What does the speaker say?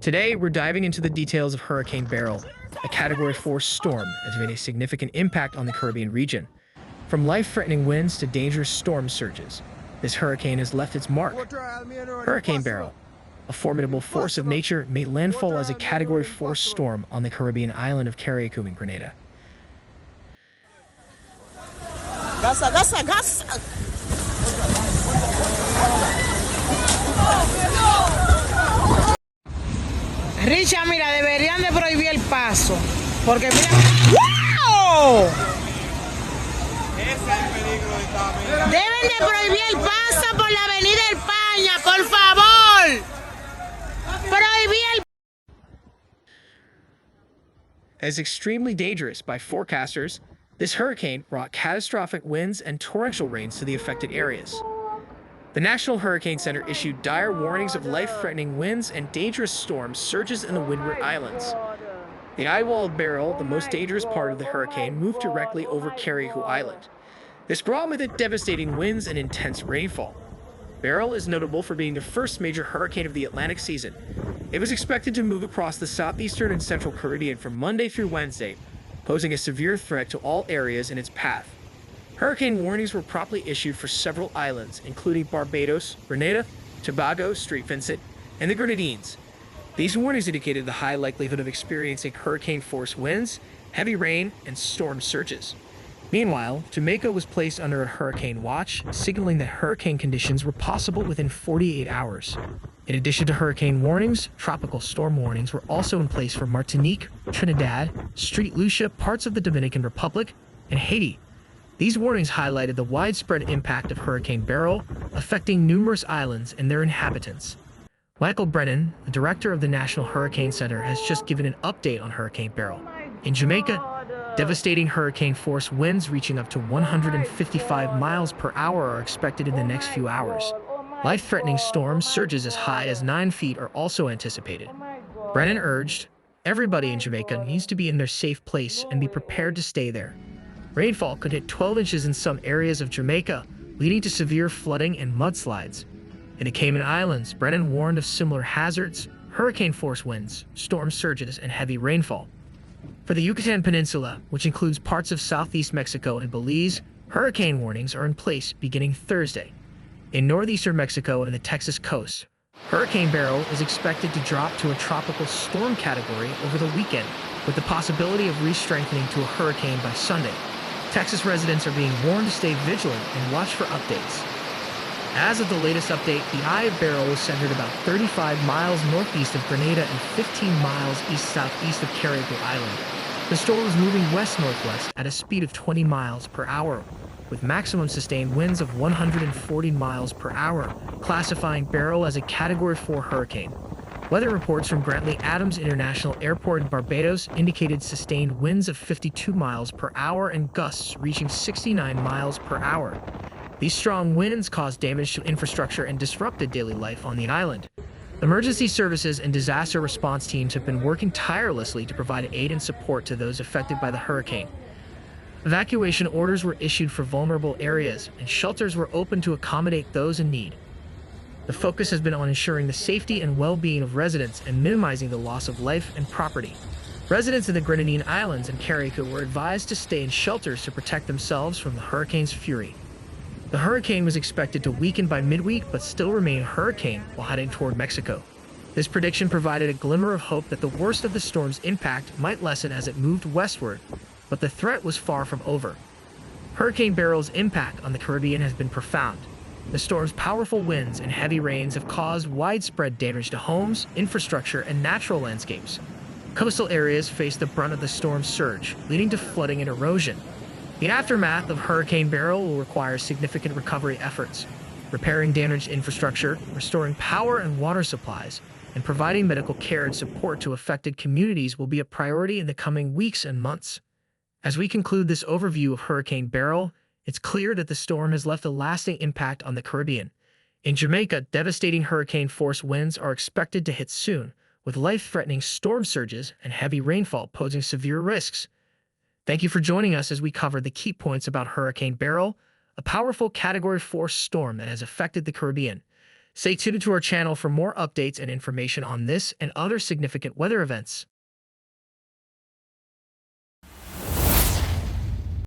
Today, we're diving into the details of Hurricane Beryl, a Category 4 storm that has made a significant impact on the Caribbean region. From life-threatening winds to dangerous storm surges, this hurricane has left its mark. Hurricane Beryl, a formidable force of nature, made landfall as a Category 4 storm on the Caribbean island of Cayman and Grenada. Richa, mira, deberían de prohibir el paso, porque mira... ¡Wow! Ese es el peligro de esta avenida. Deben de prohibir el paso por la avenida España, por favor. Prohibir el... As extremely dangerous by forecasters, this hurricane brought catastrophic winds and torrential rains to the affected areas. The National Hurricane Center issued dire warnings of life-threatening winds and dangerous storm surges in the Windward Islands. The eye-walled Beryl, the most dangerous part of the hurricane, moved directly over Cayman Island. This brought with it devastating winds and intense rainfall. Beryl is notable for being the first major hurricane of the Atlantic season. It was expected to move across the southeastern and central Caribbean from Monday through Wednesday, posing a severe threat to all areas in its path. Hurricane warnings were promptly issued for several islands, including Barbados, Grenada, Tobago, St. Vincent, and the Grenadines. These warnings indicated the high likelihood of experiencing hurricane-force winds, heavy rain, and storm surges. Meanwhile, Jamaica was placed under a hurricane watch, signaling that hurricane conditions were possible within 48 hours. In addition to hurricane warnings, tropical storm warnings were also in place for Martinique, Trinidad, St. Lucia, parts of the Dominican Republic, and Haiti. These warnings highlighted the widespread impact of Hurricane Beryl, affecting numerous islands and their inhabitants. Michael Brennan, the director of the National Hurricane Center, has just given an update on Hurricane Beryl. In Jamaica, devastating hurricane-force winds reaching up to 155 miles per hour are expected in the next few hours. Life-threatening storm surges as high as 9 feet are also anticipated. Brennan urged, everybody in Jamaica needs to be in their safe place and be prepared to stay there. Rainfall could hit 12 inches in some areas of Jamaica, leading to severe flooding and mudslides. In the Cayman Islands, Brennan warned of similar hazards, hurricane-force winds, storm surges, and heavy rainfall. For the Yucatán Peninsula, which includes parts of southeast Mexico and Belize, hurricane warnings are in place beginning Thursday. In northeastern Mexico and the Texas coast, Hurricane Beryl is expected to drop to a tropical storm category over the weekend, with the possibility of re-strengthening to a hurricane by Sunday. Texas residents are being warned to stay vigilant and watch for updates. As of the latest update, the eye of Beryl was centered about 35 miles northeast of Grenada and 15 miles east-southeast of Cayman Island. The storm was moving west-northwest at a speed of 20 miles per hour, with maximum sustained winds of 140 miles per hour, classifying Beryl as a Category 4 hurricane. Weather reports from Grantley Adams International Airport in Barbados indicated sustained winds of 52 miles per hour and gusts reaching 69 miles per hour. These strong winds caused damage to infrastructure and disrupted daily life on the island. Emergency services and disaster response teams have been working tirelessly to provide aid and support to those affected by the hurricane. Evacuation orders were issued for vulnerable areas, and shelters were opened to accommodate those in need. The focus has been on ensuring the safety and well-being of residents and minimizing the loss of life and property. Residents in the Grenadine Islands and Cayman were advised to stay in shelters to protect themselves from the hurricane's fury. The hurricane was expected to weaken by midweek but still remain a hurricane while heading toward Mexico. This prediction provided a glimmer of hope that the worst of the storm's impact might lessen as it moved westward, but the threat was far from over. Hurricane Beryl's impact on the Caribbean has been profound. The storm's powerful winds and heavy rains have caused widespread damage to homes, infrastructure, and natural landscapes. Coastal areas face the brunt of the storm's surge, leading to flooding and erosion. The aftermath of Hurricane Beryl will require significant recovery efforts. Repairing damaged infrastructure, restoring power and water supplies, and providing medical care and support to affected communities will be a priority in the coming weeks and months. As we conclude this overview of Hurricane Beryl, it's clear that the storm has left a lasting impact on the Caribbean. In Jamaica, devastating hurricane-force winds are expected to hit soon, with life-threatening storm surges and heavy rainfall posing severe risks. Thank you for joining us as we covered the key points about Hurricane Beryl, a powerful Category 4 storm that has affected the Caribbean. Stay tuned to our channel for more updates and information on this and other significant weather events.